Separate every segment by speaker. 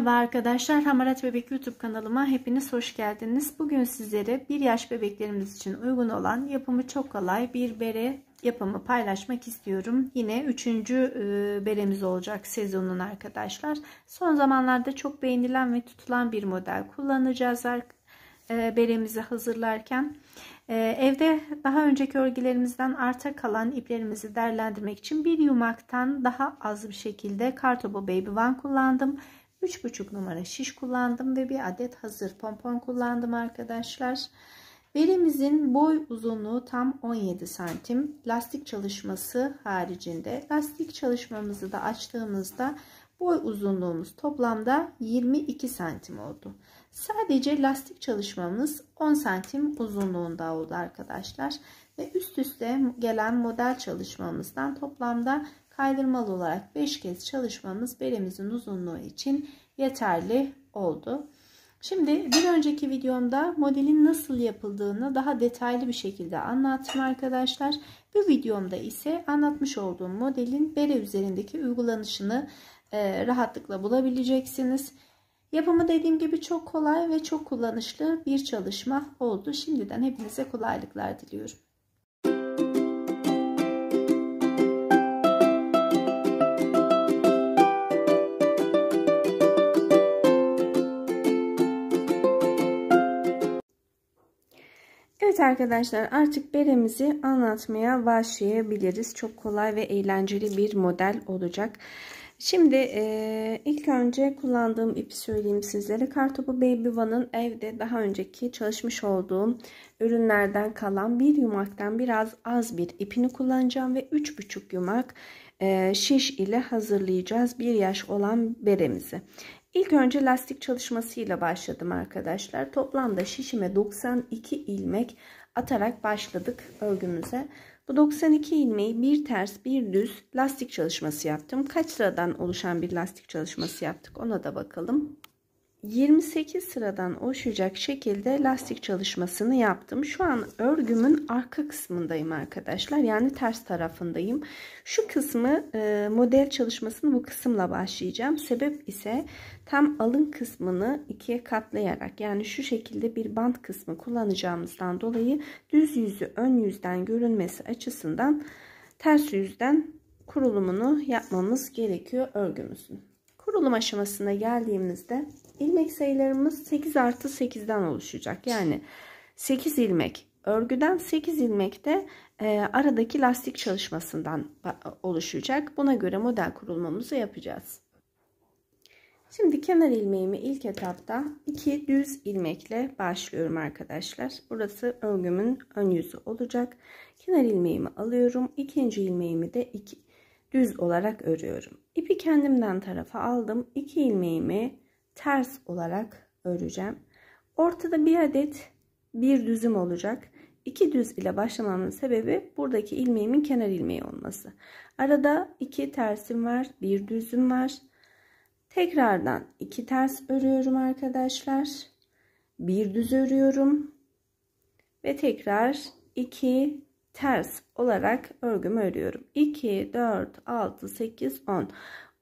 Speaker 1: Merhaba arkadaşlar, Hamarat Bebek YouTube kanalıma hepiniz hoş geldiniz. Bugün sizlere 1 yaş bebeklerimiz için uygun olan yapımı çok kolay bir bere yapımı paylaşmak istiyorum. Yine 3. beremiz olacak sezonun arkadaşlar. Son zamanlarda çok beğenilen ve tutulan bir model kullanacağız beremizi hazırlarken. Evde daha önceki örgülerimizden arta kalan iplerimizi değerlendirmek için bir yumaktan daha az bir şekilde Kartopu Baby One kullandım. 3,5 numara şiş kullandım ve bir adet hazır pompon kullandım arkadaşlar. Beremizin boy uzunluğu tam 17 santim. Lastik çalışması haricinde. Lastik çalışmamızı da açtığımızda boy uzunluğumuz toplamda 22 santim oldu. Sadece lastik çalışmamız 10 santim uzunluğunda oldu arkadaşlar. Ve üst üste gelen model çalışmamızdan toplamda kaydırmalı olarak 5 kez çalışmamız beremizin uzunluğu için yeterli oldu. Şimdi bir önceki videomda modelin nasıl yapıldığını daha detaylı bir şekilde anlattım arkadaşlar. Bu videomda ise anlatmış olduğum modelin bere üzerindeki uygulanışını rahatlıkla bulabileceksiniz. Yapımı dediğim gibi çok kolay ve çok kullanışlı bir çalışma oldu. Şimdiden hepinize kolaylıklar diliyorum. Evet arkadaşlar, artık beremizi anlatmaya başlayabiliriz. Çok kolay ve eğlenceli bir model olacak. Şimdi ilk önce kullandığım ipi söyleyeyim sizlere. Kartopu Baby One'ın evde daha önceki çalışmış olduğum ürünlerden kalan bir yumaktan biraz az bir ipini kullanacağım ve 3,5 yumak şiş ile hazırlayacağız 1 yaş olan beremizi. İlk önce lastik çalışmasıyla başladım arkadaşlar. Toplamda şişime 92 ilmek atarak başladık örgümüze. Bu 92 ilmeği bir ters bir düz lastik çalışması yaptım. Kaç sıradan oluşan bir lastik çalışması yaptık ona da bakalım. 28 sıradan oluşacak şekilde lastik çalışmasını yaptım. Şu an örgümün arka kısmındayım arkadaşlar. Yani ters tarafındayım. Şu kısmı model çalışmasını bu kısımla başlayacağım. Sebep ise tam alın kısmını ikiye katlayarak, yani şu şekilde bir bant kısmı kullanacağımızdan dolayı düz yüzü ön yüzden görünmesi açısından ters yüzden kurulumunu yapmamız gerekiyor örgümüzün. Kurulum aşamasına geldiğimizde ilmek sayılarımız 8 artı 8'den oluşacak. Yani 8 ilmek örgüden, 8 ilmek de aradaki lastik çalışmasından oluşacak. Buna göre model kurulumumuzu yapacağız. Şimdi kenar ilmeğimi ilk etapta 2 düz ilmekle başlıyorum arkadaşlar. Burası örgümün ön yüzü olacak. Kenar ilmeğimi alıyorum. İkinci ilmeğimi de 2 düz olarak örüyorum. İpi kendimden tarafa aldım. 2 ilmeğimi ters olarak öreceğim. Ortada bir adet bir düzüm olacak. 2 düz ile başlamamın sebebi buradaki ilmeğimin kenar ilmeği olması. Arada 2 tersim var, bir düzüm var. Tekrardan 2 ters örüyorum arkadaşlar. Bir düz örüyorum ve tekrar 2 ters olarak örgümü örüyorum. 2, 4, 6, 8, 10.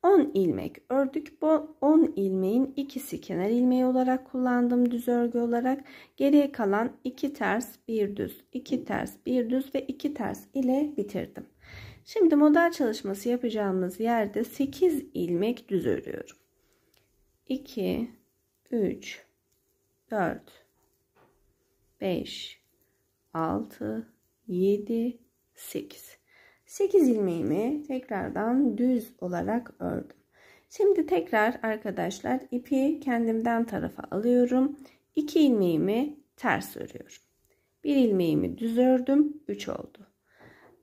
Speaker 1: 10 ilmek ördük. Bu 10 ilmeğin ikisi kenar ilmeği olarak kullandım düz örgü olarak. Geriye kalan 2 ters, 1 düz, 2 ters, 1 düz ve 2 ters ile bitirdim. Şimdi model çalışması yapacağımız yerde 8 ilmek düz örüyorum. 2, 3, 4, 5, 6, 7, 8. 8 ilmeğimi tekrardan düz olarak ördüm. Şimdi tekrar arkadaşlar ipi kendimden tarafa alıyorum. 2 ilmeğimi ters örüyorum. 1 ilmeğimi düz ördüm. 3 oldu.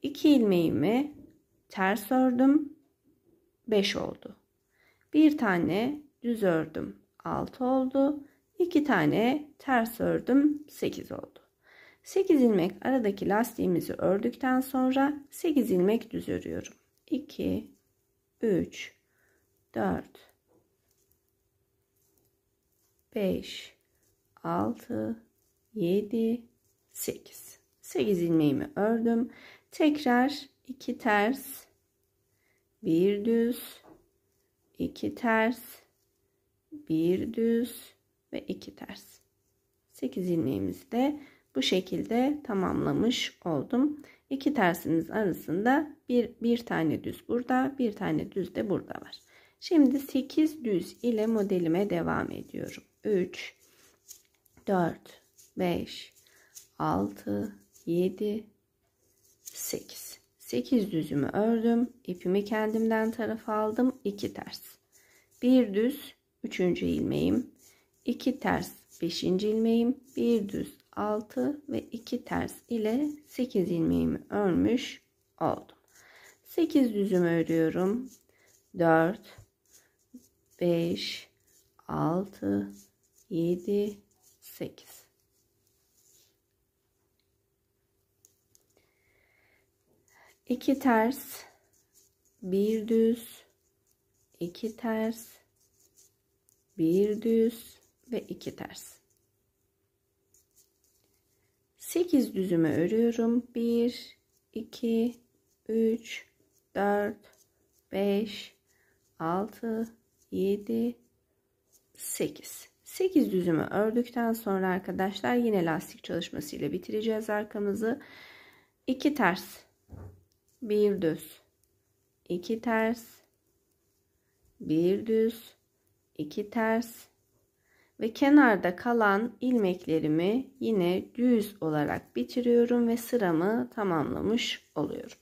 Speaker 1: 2 ilmeğimi ters ördüm. 5 oldu. Bir tane düz ördüm. 6 oldu. 2 tane ters ördüm. 8 oldu. 8 ilmek aradaki lastiğimizi ördükten sonra 8 ilmek düz örüyorum. 2, 3, 4, 5, 6, 7, 8. 8 ilmeğimi ördüm. Tekrar 2 ters, 1 düz, 2 ters, bir düz ve 2 ters. 8 ilmeğimizi de bu şekilde tamamlamış oldum. 2 tersimiz arasında bir tane düz burada, bir tane düz de burada var. Şimdi 8 düz ile modelime devam ediyorum. 3 4 5 6 7 8. 8 düzümü ördüm. İpimi kendimden tarafa aldım. 2 ters. Bir düz 3. ilmeğim. 2 ters 5. ilmeğim. Bir düz 6 ve 2 ters ile 8 ilmeğimi örmüş oldum. 8 düzümü örüyorum. 4 5 6 7 8. 2 ters, bir düz, 2 ters, bir düz ve 2 ters. 8 düzümü örüyorum. 1 2 3 4 5 6 7 8. 8 düzümü ördükten sonra arkadaşlar yine lastik çalışması ile bitireceğiz arkamızı. 2 ters, bir düz, 2 ters, bir düz, 2 ters ve kenarda kalan ilmeklerimi yine düz olarak bitiriyorum ve sıramı tamamlamış oluyorum.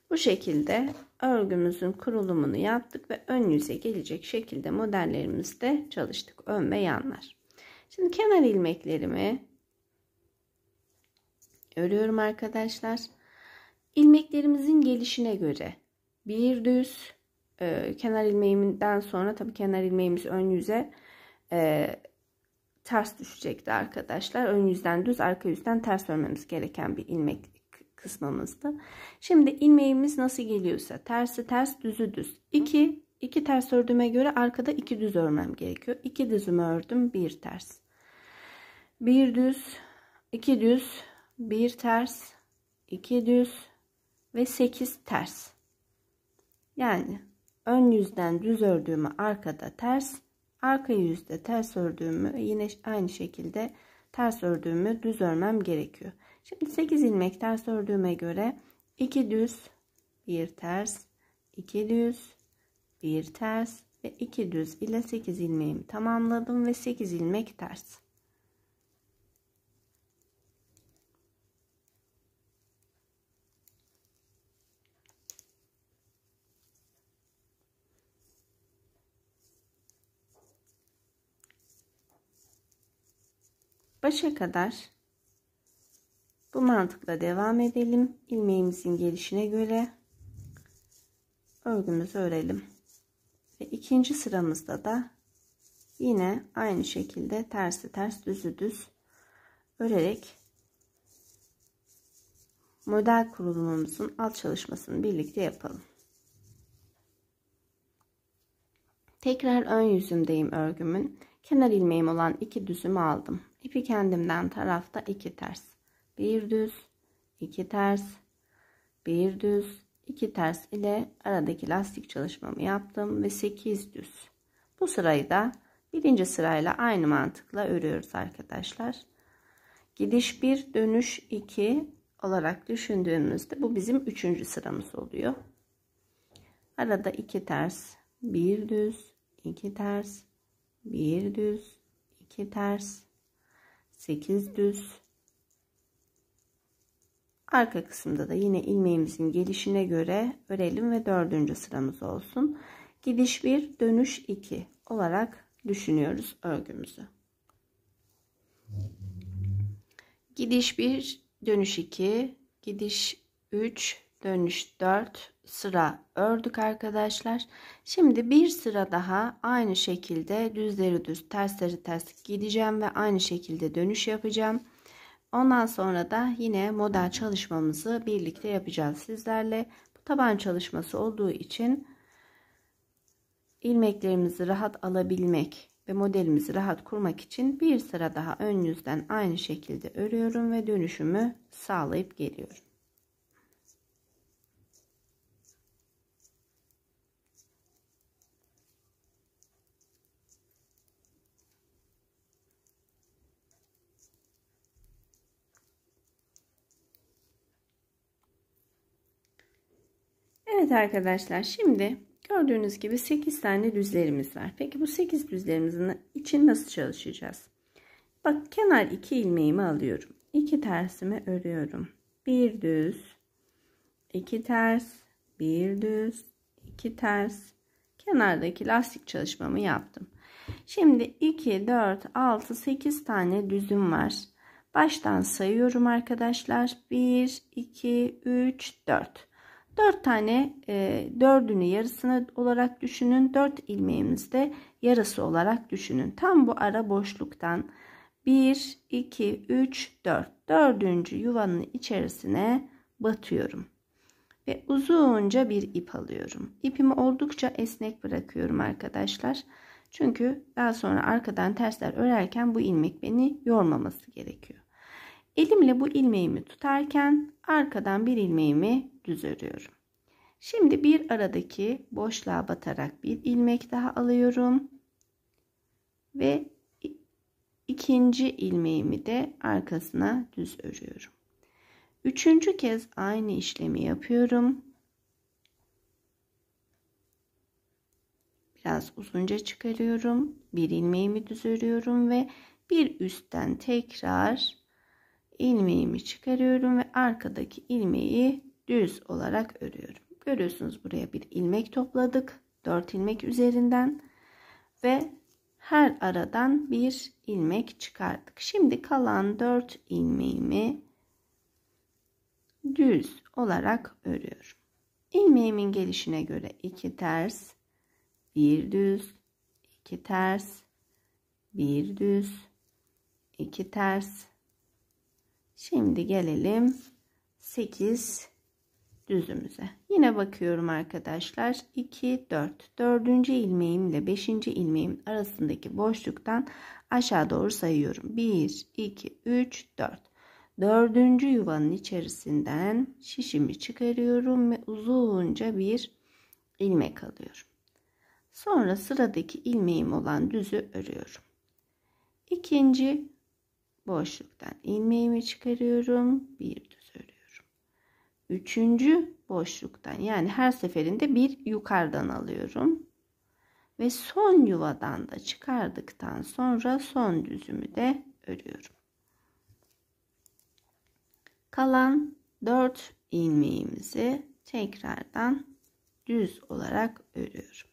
Speaker 1: Bu şekilde örgümüzün kurulumunu yaptık ve ön yüze gelecek şekilde modellerimizde çalıştık. Ön ve yanlar. Şimdi kenar ilmeklerimi örüyorum arkadaşlar. İlmeklerimizin gelişine göre bir düz, kenar ilmeğimden sonra tabii kenar ilmeğimiz ön yüze ters düşecekti arkadaşlar. Ön yüzden düz, arka yüzden ters örmemiz gereken bir ilmek kısmımızdı. Şimdi ilmeğimiz nasıl geliyorsa tersi ters, düzü düz. 2 ters ördüğüme göre arkada 2 düz örmem gerekiyor. 2 düzümü ördüm, bir ters. Bir düz, 2 düz, bir ters, 2 düz ve 8 ters. Yani ön yüzden düz ördüğümü arkada ters, arka yüzde ters ördüğümü yine aynı şekilde ters ördüğümü düz örmem gerekiyor. Şimdi 8 ilmek ters ördüğüme göre 2 düz, bir ters, 2 düz, bir ters ve 2 düz ile 8 ilmeğimi tamamladım ve 8 ilmek ters. Başa kadar bu mantıkla devam edelim. İlmeğimizin gelişine göre örgümüzü örelim. Ve ikinci sıramızda da yine aynı şekilde tersi ters, düzü düz örerek model kurulumumuzun alt çalışmasını birlikte yapalım. Tekrar ön yüzündeyim örgümün. Kenar ilmeğim olan 2 düzümü aldım. İpi kendimden tarafta 2 ters. Bir düz, 2 ters, bir düz, 2 ters ile aradaki lastik çalışmamı yaptım ve 8 düz. Bu sırayı da birinci sırayla aynı mantıkla örüyoruz arkadaşlar. Gidiş 1, dönüş 2 olarak düşündüğümüzde bu bizim 3. sıramız oluyor. Arada 2 ters, bir düz, 2 ters, bir düz, 2 ters, 8 düz. Arka kısımda da yine ilmeğimizin gelişine göre örelim ve 4. sıramız olsun. Gidiş 1, dönüş 2 olarak düşünüyoruz örgümüzü. Gidiş 1, dönüş 2, gidiş 3, dönüş 4 sıra ördük arkadaşlar. Şimdi bir sıra daha aynı şekilde düzleri düz, tersleri ters gideceğim ve aynı şekilde dönüş yapacağım. Ondan sonra da yine model çalışmamızı birlikte yapacağız sizlerle. Bu taban çalışması olduğu için ilmeklerimizi rahat alabilmek ve modelimizi rahat kurmak için bir sıra daha ön yüzden aynı şekilde örüyorum ve dönüşümü sağlayıp geliyorum. Evet arkadaşlar, şimdi gördüğünüz gibi 8 tane düzlerimiz var. Peki bu 8 düzlerimizin için nasıl çalışacağız? Bak, kenar 2 ilmeğimi alıyorum. 2 tersimi örüyorum. 1 düz, 2 ters, 1 düz, 2 ters. Kenardaki lastik çalışmamı yaptım. Şimdi 2, 4, 6, 8 tane düzüm var. Baştan sayıyorum arkadaşlar. 1, 2, 3, 4. 4 tane, dördünü yarısını olarak düşünün. 4 ilmeğimizi de yarısı olarak düşünün. Tam bu ara boşluktan 1, 2, 3, 4. Dördüncü yuvanın içerisine batıyorum. Ve uzunca bir ip alıyorum. İpimi oldukça esnek bırakıyorum arkadaşlar. Çünkü daha sonra arkadan tersler örerken bu ilmek beni yormaması gerekiyor. Elimle bu ilmeğimi tutarken arkadan bir ilmeğimi düz örüyorum. Şimdi bir aradaki boşluğa batarak bir ilmek daha alıyorum. Ve ikinci ilmeğimi de arkasına düz örüyorum. Üçüncü kez aynı işlemi yapıyorum. Biraz uzunca çıkarıyorum. Bir ilmeğimi düz örüyorum ve bir üstten tekrar ilmeğimi çıkarıyorum ve arkadaki ilmeği düz olarak örüyorum. Görüyorsunuz, buraya bir ilmek topladık. 4 ilmek üzerinden ve her aradan bir ilmek çıkardık. Şimdi kalan 4 ilmeğimi düz olarak örüyorum. İlmeğimin gelişine göre 2 ters, 1 düz, 2 ters, 1 düz, 2 ters. Şimdi gelelim 8 düzümüze. Yine bakıyorum arkadaşlar. 2, 4. 4. ilmeğimle 5. ilmeğim arasındaki boşluktan aşağı doğru sayıyorum. 1, 2, 3, 4. 4. yuvanın içerisinden şişimi çıkarıyorum ve uzunca bir ilmek alıyorum. Sonra sıradaki ilmeğim olan düzü örüyorum. İkinci boşluktan ilmeğimi çıkarıyorum. Bir düz örüyorum. Üçüncü boşluktan, yani her seferinde bir yukarıdan alıyorum. Ve son yuvadan da çıkardıktan sonra son düzümü de örüyorum. Kalan 4 ilmeğimizi tekrardan düz olarak örüyorum.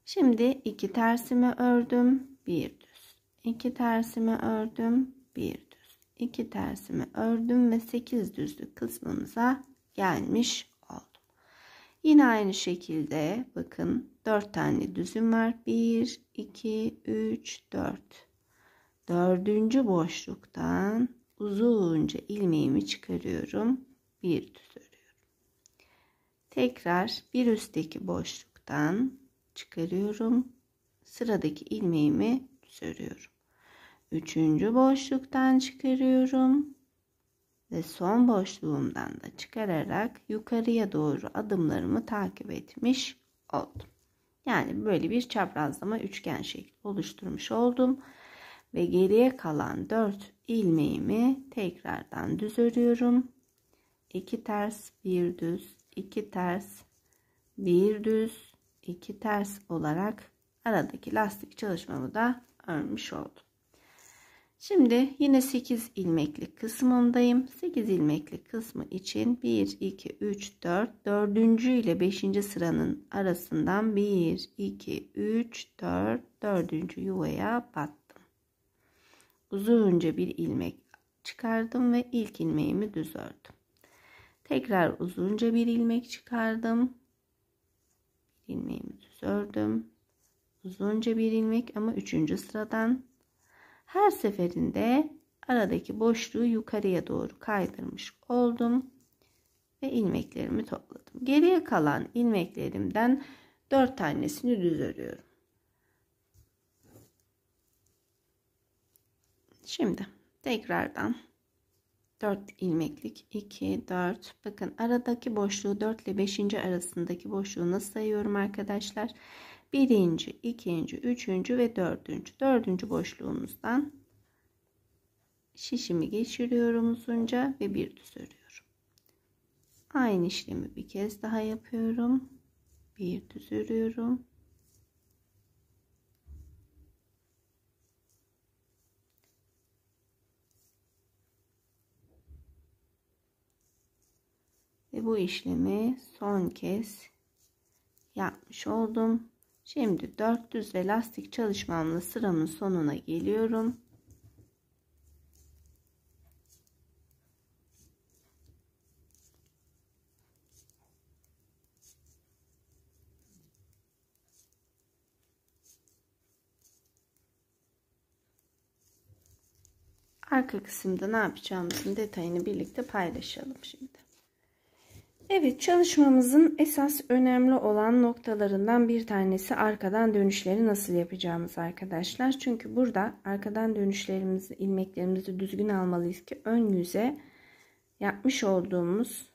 Speaker 1: Şimdi 2 tersimi ördüm, 1 düz. 2 tersimi ördüm, 1 düz. 2 tersimi ördüm ve 8 düzlük kısmımıza gelmiş oldum. Yine aynı şekilde bakın 4 tane düzüm var. 1, 2, 3, 4. 4. boşluktan uzunca ilmeğimi çıkarıyorum. Bir düz örüyorum. Tekrar bir üstteki boşluktan çıkarıyorum. Sıradaki ilmeğimi düz örüyorum. 3. boşluktan çıkarıyorum. Ve son boşluğumdan da çıkararak yukarıya doğru adımlarımı takip etmiş oldum. Yani böyle bir çaprazlama üçgen şekli oluşturmuş oldum. Ve geriye kalan 4 ilmeğimi tekrardan düz örüyorum. 2 ters, 1 düz, 2 ters, 1 düz, 2 ters olarak aradaki lastik çalışmamı da örmüş oldum. Şimdi yine 8 ilmeklik kısmındayım. 8 ilmeklik kısmı için 1, 2, 3, 4. 4. ile 5. sıranın arasından 1, 2, 3, 4. 4. yuvaya battım. Uzunca bir ilmek çıkardım ve ilk ilmeğimi düz ördüm. Tekrar uzunca bir ilmek çıkardım. İlmeğimi düz ördüm. Uzunca bir ilmek ama 3. sıradan. Her seferinde aradaki boşluğu yukarıya doğru kaydırmış oldum ve ilmeklerimi topladım. Geriye kalan ilmeklerimden 4 tanesini düz örüyorum. Şimdi tekrardan 4 ilmeklik 2, 4. Bakın aradaki boşluğu 4 ile 5. arasındaki boşluğu nasıl sayıyorum arkadaşlar? 1. 2. 3. ve 4. 4. boşluğumuzdan şişimi geçiriyorum uzunca ve bir düz örüyorum. Aynı işlemi bir kez daha yapıyorum. Bir düz örüyorum. Ve bu işlemi son kez yapmış oldum. Şimdi 4 düz ve lastik çalışmamla sıramın sonuna geliyorum. Arka kısımda ne yapacağımızın detayını birlikte paylaşalım şimdi. Evet, çalışmamızın esas önemli olan noktalarından bir tanesi arkadan dönüşleri nasıl yapacağımız arkadaşlar. Çünkü burada arkadan dönüşlerimizi, ilmeklerimizi düzgün almalıyız ki ön yüze yapmış olduğumuz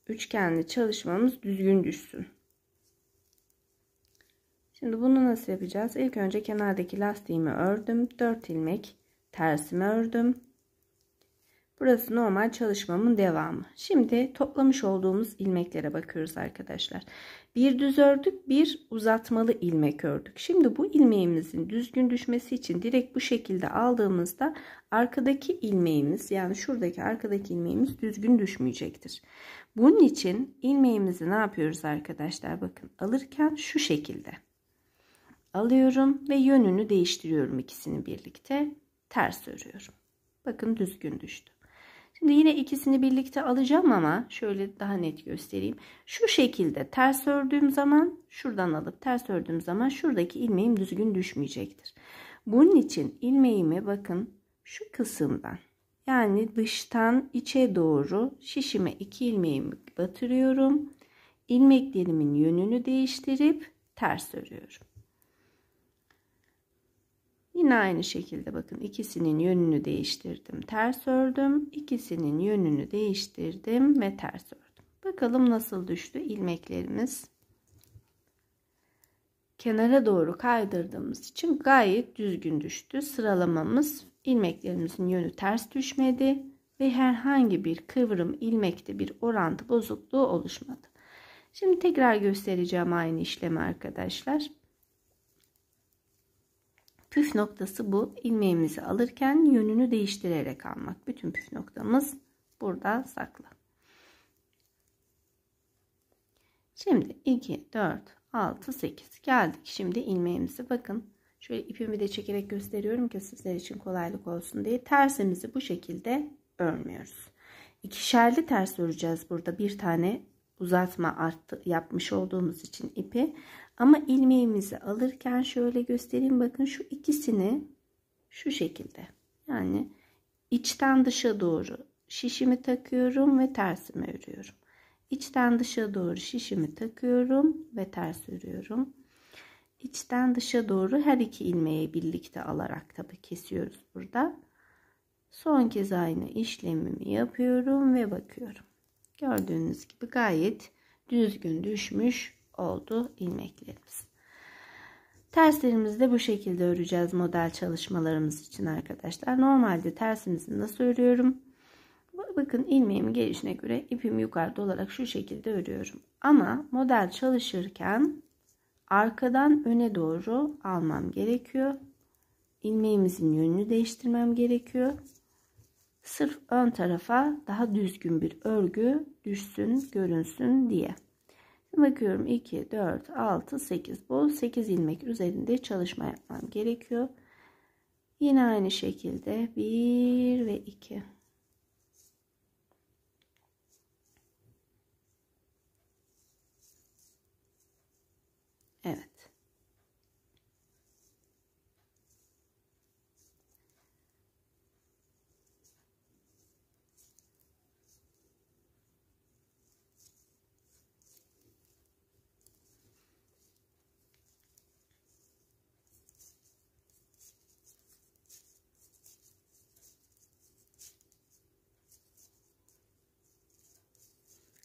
Speaker 1: üçgenli çalışmamız düzgün düşsün. Şimdi bunu nasıl yapacağız? İlk önce kenardaki lastiğimi ördüm. 4 ilmek tersimi ördüm. Burası normal çalışmamın devamı. Şimdi toplamış olduğumuz ilmeklere bakıyoruz arkadaşlar. Bir düz ördük, bir uzatmalı ilmek ördük. Şimdi bu ilmeğimizin düzgün düşmesi için direkt bu şekilde aldığımızda arkadaki ilmeğimiz, yani şuradaki arkadaki ilmeğimiz düzgün düşmeyecektir. Bunun için ilmeğimizi ne yapıyoruz arkadaşlar? Bakın, alırken şu şekilde alıyorum ve yönünü değiştiriyorum, ikisini birlikte ters örüyorum. Bakın, düzgün düştü. Şimdi yine ikisini birlikte alacağım ama şöyle daha net göstereyim. Şu şekilde ters ördüğüm zaman, şuradan alıp ters ördüğüm zaman şuradaki ilmeğim düzgün düşmeyecektir. Bunun için ilmeğimi bakın şu kısımdan, yani dıştan içe doğru şişime 2 ilmeğimi batırıyorum. İlmeklerimin yönünü değiştirip ters örüyorum. Yine aynı şekilde bakın, ikisinin yönünü değiştirdim, ters ördüm, ikisinin yönünü değiştirdim ve ters ördüm. Bakalım nasıl düştü ilmeklerimiz. Kenara doğru kaydırdığımız için gayet düzgün düştü. Sıralamamız, ilmeklerimizin yönü ters düşmedi ve herhangi bir kıvrım, ilmekte bir orantı bozukluğu oluşmadı. Şimdi tekrar göstereceğim aynı işlemi arkadaşlar. Püf noktası bu. İlmeğimizi alırken yönünü değiştirerek almak. Bütün püf noktamız burada saklı. Şimdi 2, 4, 6, 8 geldik. Şimdi ilmeğimizi bakın. Şöyle ipimi de çekerek gösteriyorum ki sizler için kolaylık olsun diye. Tersimizi bu şekilde örmüyoruz. İkişerli ters öreceğiz burada. Bir tane uzatma arttı yapmış olduğumuz için ipi. Ama ilmeğimizi alırken şöyle göstereyim, bakın şu ikisini şu şekilde, yani içten dışa doğru şişimi takıyorum ve tersimi örüyorum. İçten dışa doğru şişimi takıyorum ve ters örüyorum. İçten dışa doğru her iki ilmeği birlikte alarak tabii kesiyoruz burada. Son kez aynı işlemimi yapıyorum ve bakıyorum. Gördüğünüz gibi gayet düzgün düşmüş oldu ilmeklerimiz. Terslerimizi de bu şekilde öreceğiz model çalışmalarımız için arkadaşlar. Normalde tersimizi nasıl örüyorum? Bakın, ilmeğimin gelişine göre ipimi yukarıda olarak şu şekilde örüyorum. Ama model çalışırken arkadan öne doğru almam gerekiyor. İlmeğimizin yönünü değiştirmem gerekiyor. Sırf ön tarafa daha düzgün bir örgü düşsün, görünsün diye. Bakıyorum, 2, 4, 6, 8. Bu 8 ilmek üzerinde çalışma yapmam gerekiyor. Yine aynı şekilde 1 ve 2. Evet.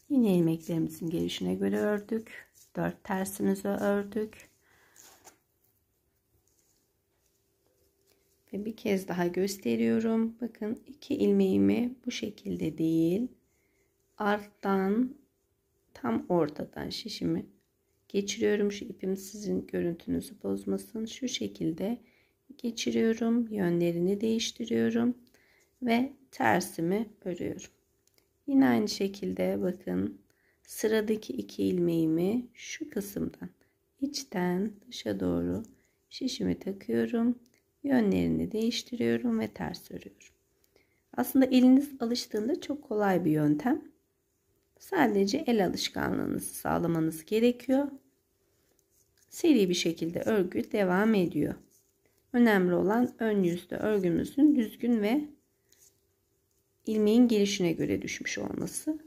Speaker 1: Yine ilmeklerimizin gelişine göre ördük. 4 tersimizi ördük. Ve bir kez daha gösteriyorum. Bakın, 2 ilmeğimi bu şekilde değil, alttan tam ortadan şişimi geçiriyorum. Şu ipim sizin görüntünüzü bozmasın. Şu şekilde geçiriyorum. Yönlerini değiştiriyorum ve tersimi örüyorum. Yine aynı şekilde bakın, sıradaki 2 ilmeğimi şu kısımdan içten dışa doğru şişimi takıyorum. Yönlerini değiştiriyorum ve ters örüyorum. Aslında eliniz alıştığında çok kolay bir yöntem. Sadece el alışkanlığınızı sağlamanız gerekiyor. Seri bir şekilde örgü devam ediyor. Önemli olan ön yüzde örgümüzün düzgün ve ilmeğin gelişine göre düşmüş olması.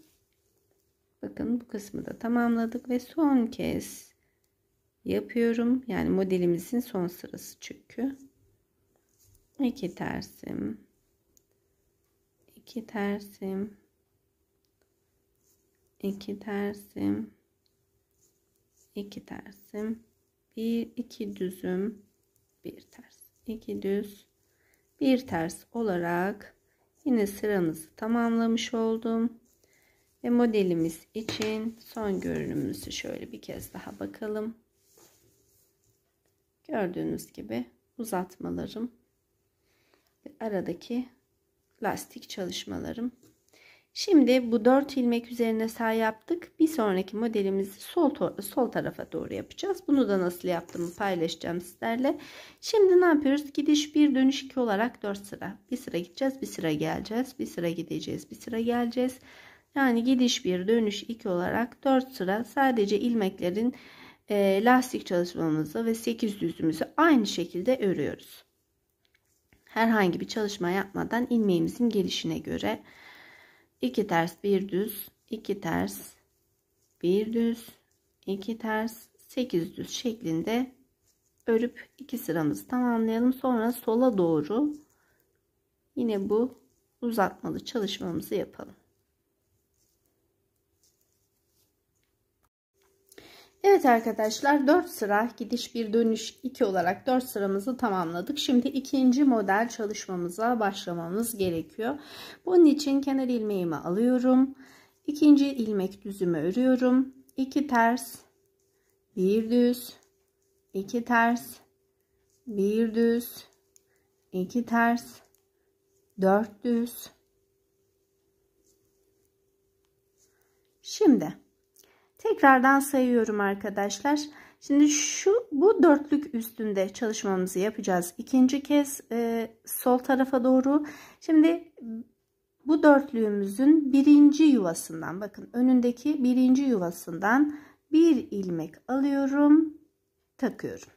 Speaker 1: Bakın bu kısmı da tamamladık ve son kez yapıyorum. Yani modelimizin son sırası çünkü. 2 tersim, 2 tersim, 2 tersim, 2 tersim, 1 2 düzüm, 1 ters, 2 düz, 1 ters olarak yine sıramızı tamamlamış oldum. Ve modelimiz için son görünümümüzü şöyle bir kez daha bakalım. Gördüğünüz gibi uzatmalarım ve aradaki lastik çalışmalarım. Şimdi bu 4 ilmek üzerine sağ yaptık. Bir sonraki modelimizi sol tarafa doğru yapacağız. Bunu da nasıl yaptığımı paylaşacağım sizlerle. Şimdi ne yapıyoruz? Gidiş 1 dönüş 2 olarak 4 sıra. Bir sıra gideceğiz, bir sıra geleceğiz, bir sıra gideceğiz, bir sıra geleceğiz. Yani gidiş 1 dönüş 2 olarak 4 sıra sadece ilmeklerin lastik çalışmamızı ve 8 düzümüzü aynı şekilde örüyoruz. Herhangi bir çalışma yapmadan ilmeğimizin gelişine göre 2 ters 1 düz, 2 ters 1 düz, 2 ters 8 düz şeklinde örüp 2 sıramızı tamamlayalım. Sonra sola doğru yine bu uzatmalı çalışmamızı yapalım. Evet arkadaşlar, 4 sıra gidiş 1 dönüş 2 olarak 4 sıramızı tamamladık. Şimdi ikinci model çalışmamıza başlamamız gerekiyor. Bunun için kenar ilmeğimi alıyorum. İkinci ilmek düzümü örüyorum. 2 ters 1 düz, 2 ters 1 düz, 2 ters 4 düz. Şimdi tekrardan sayıyorum arkadaşlar. Şimdi bu dörtlük üstünde çalışmamızı yapacağız. İkinci kez sol tarafa doğru. Şimdi bu dörtlüğümüzün birinci yuvasından, bakın önündeki birinci yuvasından bir ilmek alıyorum, takıyorum.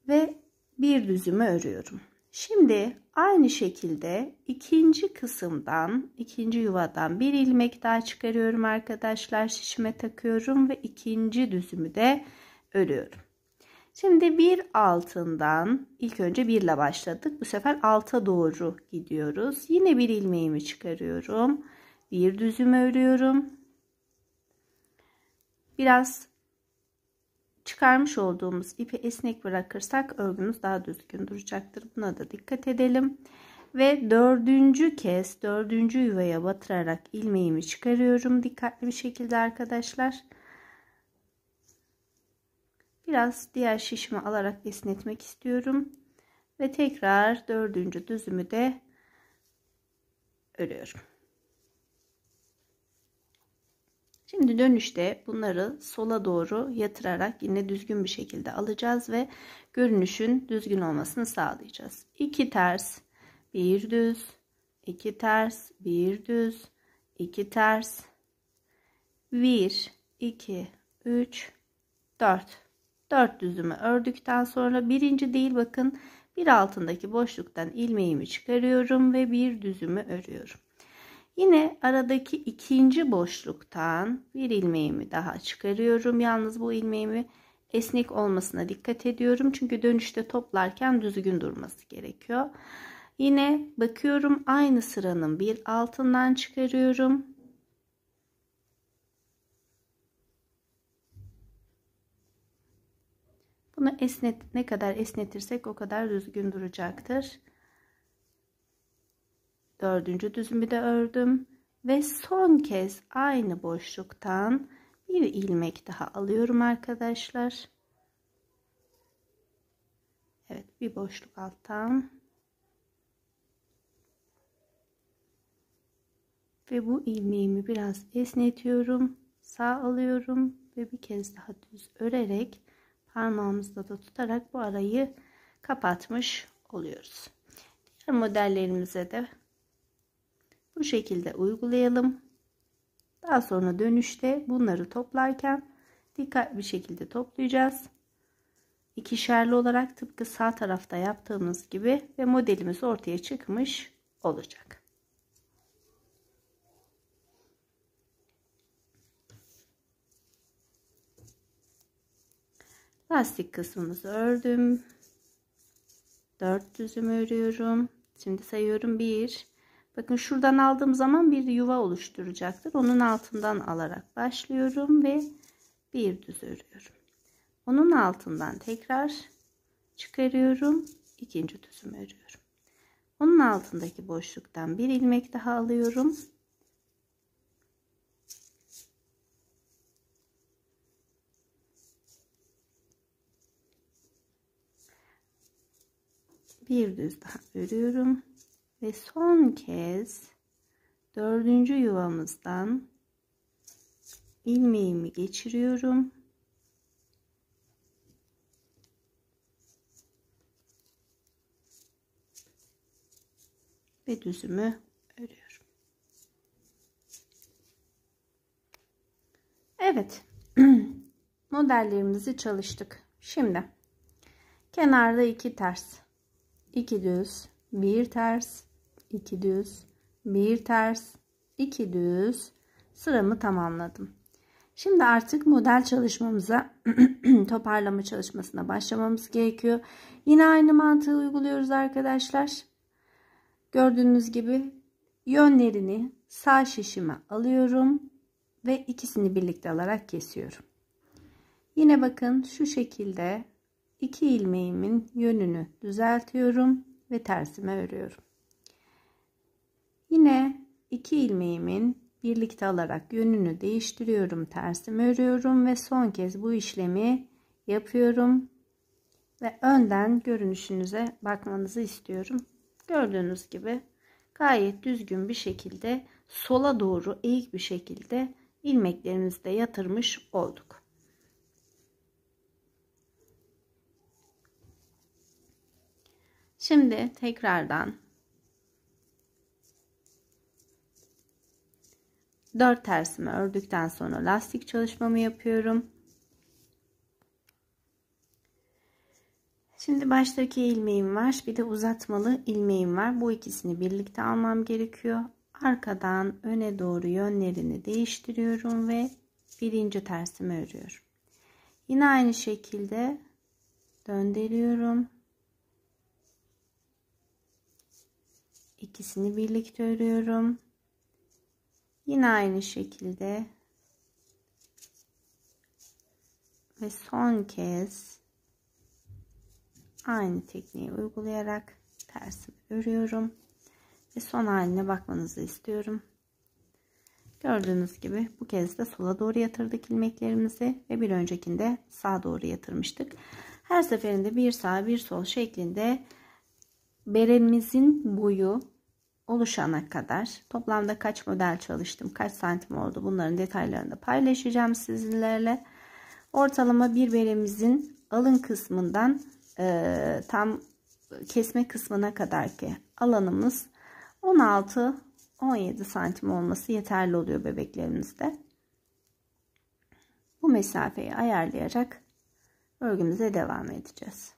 Speaker 1: Ve bir düzümü örüyorum. Şimdi aynı şekilde ikinci kısımdan, ikinci yuvadan bir ilmek daha çıkarıyorum arkadaşlar. Şişime takıyorum ve ikinci düzümü de örüyorum. Şimdi bir altından ilk önce 1 ile başladık. Bu sefer alta doğru gidiyoruz. Yine bir ilmeğimi çıkarıyorum. Bir düzümü örüyorum. Biraz çıkarmış olduğumuz ipi esnek bırakırsak örgümüz daha düzgün duracaktır. Buna da dikkat edelim. Ve dördüncü kez dördüncü yuvaya batırarak ilmeğimi çıkarıyorum. Dikkatli bir şekilde arkadaşlar. Biraz diğer şişimi alarak esnetmek istiyorum. Ve tekrar dördüncü düzümü de örüyorum. Şimdi dönüşte bunları sola doğru yatırarak yine düzgün bir şekilde alacağız ve görünüşün düzgün olmasını sağlayacağız. 2 ters, 1 düz, 2 ters, 1 düz, 2 ters, 1, 2, 3, 4. 4 düzümü ördükten sonra birinci değil, bakın bir altındaki boşluktan ilmeğimi çıkarıyorum ve bir düzümü örüyorum. Yine aradaki ikinci boşluktan bir ilmeğimi daha çıkarıyorum. Yalnız bu ilmeğimi esnek olmasına dikkat ediyorum. Çünkü dönüşte toplarken düzgün durması gerekiyor. Yine bakıyorum, aynı sıranın bir altından çıkarıyorum. Bunu ne kadar esnetirsek o kadar düzgün duracaktır. Dördüncü düzümü de ördüm ve son kez aynı boşluktan bir ilmek daha alıyorum arkadaşlar. Evet, bir boşluk alttan ve bu ilmeğimi biraz esnetiyorum, sağ alıyorum ve bir kez daha düz örerek parmağımızla da tutarak bu arayı kapatmış oluyoruz. Diğer modellerimize de bu şekilde uygulayalım. Daha sonra dönüşte bunları toplarken dikkatli bir şekilde toplayacağız. İkişerli olarak tıpkı sağ tarafta yaptığımız gibi ve modelimiz ortaya çıkmış olacak. Lastik kısmımızı ördüm. 4 düzüm örüyorum. Şimdi sayıyorum. 1. Bakın şuradan aldığım zaman bir yuva oluşturacaktır. Onun altından alarak başlıyorum ve bir düz örüyorum. Onun altından tekrar çıkarıyorum. İkinci düzümü örüyorum. Onun altındaki boşluktan bir ilmek daha alıyorum. Bir düz daha örüyorum ve son kez dördüncü yuvamızdan ilmeğimi geçiriyorum. Ve düzümü örüyorum. Evet. Modellerimizi çalıştık. Şimdi kenarda 2 ters, 2 düz, 1 ters, 2 düz, 1 ters, 2 düz sıramı tamamladım. Şimdi artık model çalışmamıza, toparlama çalışmasına başlamamız gerekiyor. Yine aynı mantığı uyguluyoruz arkadaşlar. Gördüğünüz gibi yönlerini sağ şişime alıyorum ve ikisini birlikte alarak kesiyorum. Yine bakın şu şekilde 2 ilmeğimin yönünü düzeltiyorum ve tersime örüyorum. Yine 2 ilmeğimin birlikte alarak yönünü değiştiriyorum, tersime örüyorum ve son kez bu işlemi yapıyorum ve önden görünüşünüze bakmanızı istiyorum. Gördüğünüz gibi gayet düzgün bir şekilde sola doğru eğik bir şekilde ilmeklerimizi de yatırmış olduk. Şimdi tekrardan 4 tersimi ördükten sonra lastik çalışmamı yapıyorum. Şimdi baştaki ilmeğim var, bir de uzatmalı ilmeğim var. Bu ikisini birlikte almam gerekiyor. Arkadan öne doğru yönlerini değiştiriyorum ve birinci tersimi örüyorum. Yine aynı şekilde döndürüyorum. İkisini birlikte örüyorum. Yine aynı şekilde ve son kez aynı tekniği uygulayarak tersimi örüyorum ve son haline bakmanızı istiyorum. Gördüğünüz gibi bu kez de sola doğru yatırdık ilmeklerimizi ve bir öncekinde sağa doğru yatırmıştık. Her seferinde bir sağ bir sol şeklinde beremizin boyu oluşana kadar toplamda kaç model çalıştım, kaç santim oldu, bunların detaylarını da paylaşacağım sizlerle. Ortalama bir beremizin alın kısmından tam kesme kısmına kadar ki alanımız 16-17 santim olması yeterli oluyor bebeklerimizde. Bu mesafeyi ayarlayarak örgümüze devam edeceğiz.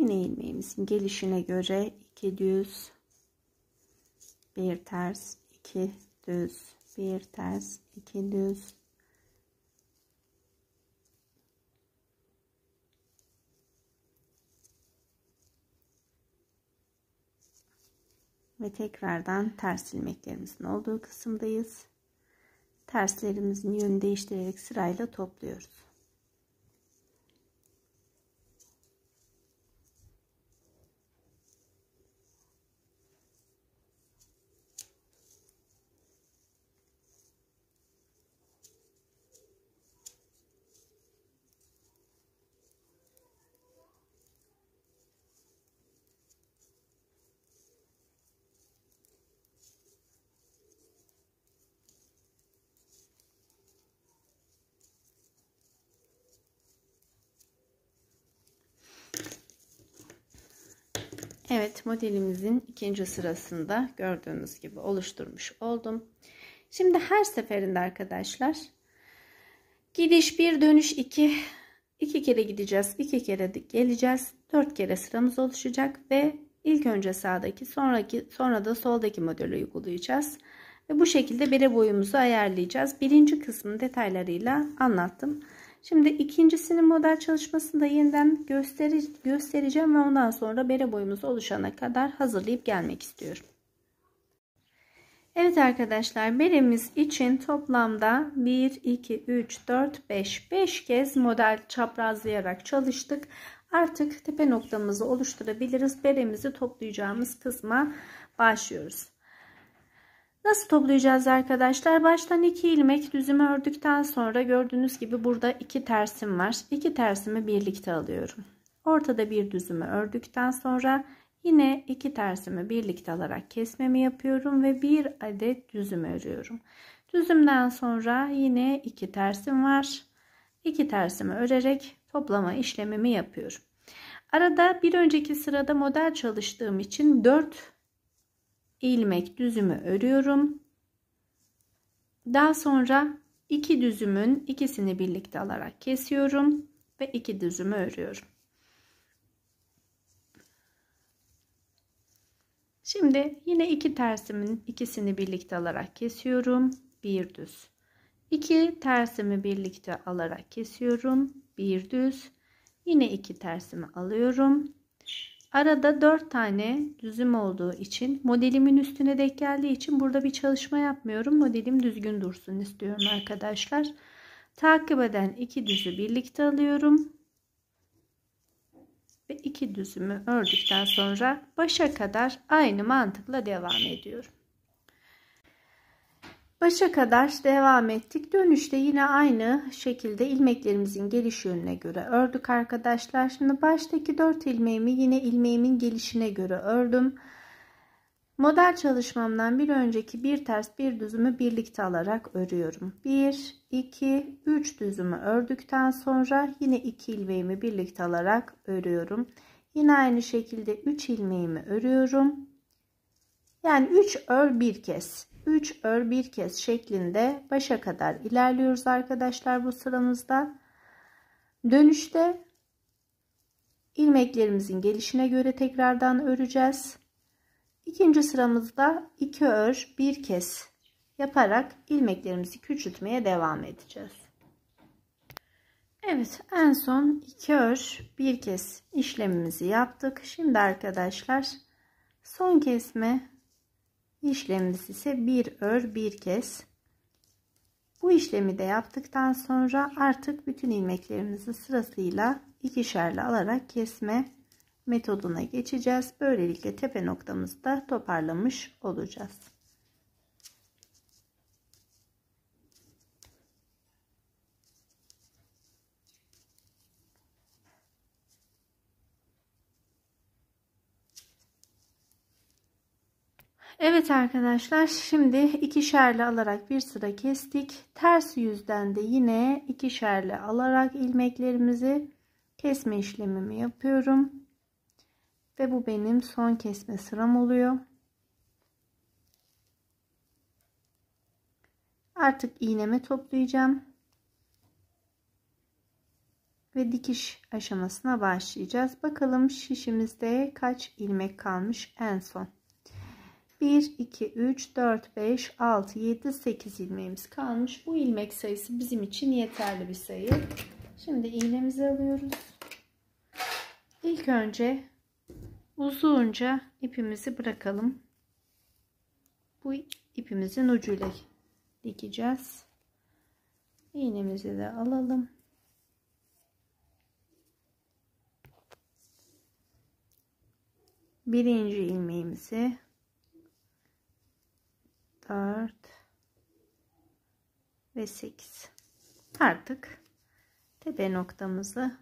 Speaker 1: Yine ilmeğimizin gelişine göre 2 düz, 1 ters, 2 düz, 1 ters, 2 düz, ve tekrardan ters ilmeklerimizin olduğu kısımdayız. Terslerimizin yönünü değiştirerek sırayla topluyoruz. Evet, modelimizin ikinci sırasında gördüğünüz gibi oluşturmuş oldum. Şimdi her seferinde arkadaşlar gidiş 1, dönüş 2, 2 kere gideceğiz, 2 kere geleceğiz, 4 kere sıramız oluşacak ve ilk önce sağdaki, sonra da soldaki modeli uygulayacağız ve bu şekilde bere boyumuzu ayarlayacağız. Birinci kısmın detaylarıyla anlattım. Şimdi ikincisinin model çalışmasında yeniden göstereceğim ve ondan sonra bere boyumuz oluşana kadar hazırlayıp gelmek istiyorum. Evet arkadaşlar, beremiz için toplamda 1, 2, 3, 4, 5 kez model çaprazlayarak çalıştık. Artık tepe noktamızı oluşturabiliriz. Beremizi toplayacağımız kısma başlıyoruz. Nasıl toplayacağız arkadaşlar? Baştan 2 ilmek düzümü ördükten sonra gördüğünüz gibi burada 2 tersim var. 2 tersimi birlikte alıyorum. Ortada bir düzümü ördükten sonra yine 2 tersimi birlikte alarak kesmemi yapıyorum ve bir adet düzüm örüyorum. Düzümden sonra yine 2 tersim var. 2 tersimi örerek toplama işlemimi yapıyorum. Arada bir önceki sırada model çalıştığım için 4 ilmek düzümü örüyorum. Daha sonra 2 düzümün ikisini birlikte alarak kesiyorum ve 2 düzümü örüyorum. Şimdi yine 2 tersimin ikisini birlikte alarak kesiyorum. Bir düz. 2 tersimi birlikte alarak kesiyorum. Bir düz. Yine 2 tersimi alıyorum. Arada 4 tane düzüm olduğu için, modelimin üstüne denk geldiği için burada bir çalışma yapmıyorum. Modelim düzgün dursun istiyorum arkadaşlar. Takip eden 2 düzü birlikte alıyorum. Ve 2 düzümü ördükten sonra başa kadar aynı mantıkla devam ediyorum. Başa kadar devam ettik. Dönüşte yine aynı şekilde ilmeklerimizin geliş yönüne göre ördük arkadaşlar. Şimdi baştaki 4 ilmeğimi yine ilmeğimin gelişine göre ördüm. Model çalışmamdan bir önceki bir ters bir düzümü birlikte alarak örüyorum. 1, 2, 3 düzümü ördükten sonra yine 2 ilmeğimi birlikte alarak örüyorum. Yine aynı şekilde 3 ilmeğimi örüyorum. Yani 3 ör bir kez. 3 ör bir kez şeklinde başa kadar ilerliyoruz arkadaşlar bu sıramızda. Dönüşte ilmeklerimizin gelişine göre tekrardan öreceğiz. İkinci sıramızda 2 ör bir kez yaparak ilmeklerimizi küçültmeye devam edeceğiz. Evet, en son 2 ör bir kez işlemimizi yaptık. Şimdi arkadaşlar son kesme işlemimiz ise 1 ör bir kez. Bu işlemi de yaptıktan sonra artık bütün ilmeklerimizi sırasıyla ikişerli alarak kesme metoduna geçeceğiz. Böylelikle tepe noktamızı da toparlamış olacağız. Evet arkadaşlar, şimdi ikişerli alarak bir sıra kestik. Ters yüzden de yine ikişerli alarak ilmeklerimizi kesme işlemimi yapıyorum. Ve bu benim son kesme sıram oluyor. Artık iğnemi toplayacağım. ve dikiş aşamasına başlayacağız. Bakalım şişimizde kaç ilmek kalmış en son. 1, 2, 3, 4, 5, 6, 7, 8 ilmeğimiz kalmış. Bu ilmek sayısı bizim için yeterli bir sayı. Şimdi iğnemizi alıyoruz. İlk önce uzunca ipimizi bırakalım. Bu ipimizin ucuyla dikeceğiz. İğnemizi de alalım. Birinci ilmeğimizi 4 ve 8. Artık tepe noktamızı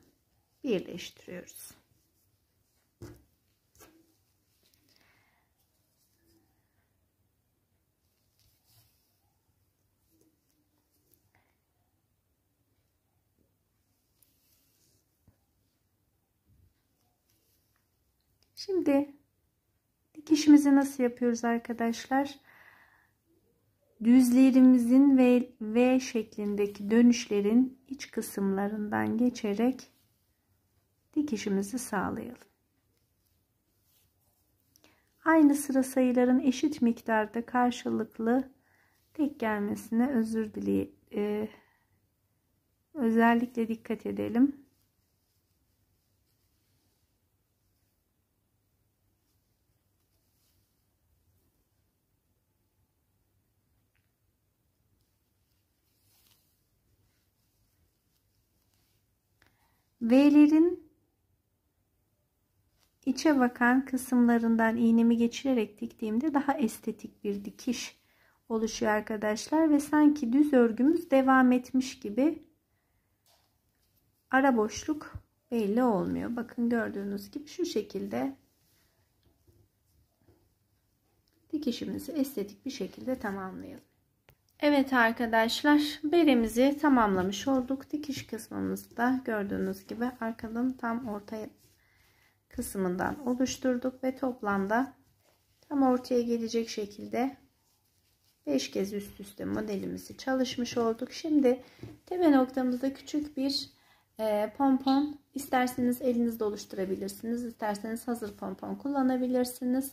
Speaker 1: birleştiriyoruz. Şimdi dikişimizi nasıl yapıyoruz arkadaşlar? Düzlerimizin ve V şeklindeki dönüşlerin iç kısımlarından geçerek dikişimizi sağlayalım. Aynı sıra sayıların eşit miktarda karşılıklı tek gelmesine özellikle dikkat edelim. V'lerin içe bakan kısımlarından iğnemi geçirerek diktiğimde daha estetik bir dikiş oluşuyor arkadaşlar ve sanki düz örgümüz devam etmiş gibi ara boşluk belli olmuyor. Bakın gördüğünüz gibi şu şekilde dikişimizi estetik bir şekilde tamamlayalım. Evet arkadaşlar, beremizi tamamlamış olduk. Dikiş kısmımızı da gördüğünüz gibi arkanın tam orta kısmından oluşturduk ve toplamda tam ortaya gelecek şekilde 5 kez üst üste modelimizi çalışmış olduk. Şimdi tepe noktamızda küçük bir pompon, isterseniz elinizde oluşturabilirsiniz, isterseniz hazır pompon kullanabilirsiniz.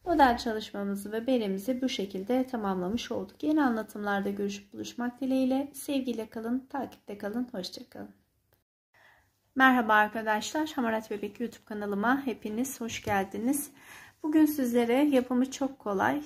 Speaker 1: Model çalışmamızı ve beremizi bu şekilde tamamlamış olduk. Yeni anlatımlarda görüşüp buluşmak dileğiyle. Sevgiyle kalın, takipte kalın, hoşça kalın. Merhaba arkadaşlar, Hamarat Bebek YouTube kanalıma hepiniz hoş geldiniz. Bugün sizlere yapımı çok kolay,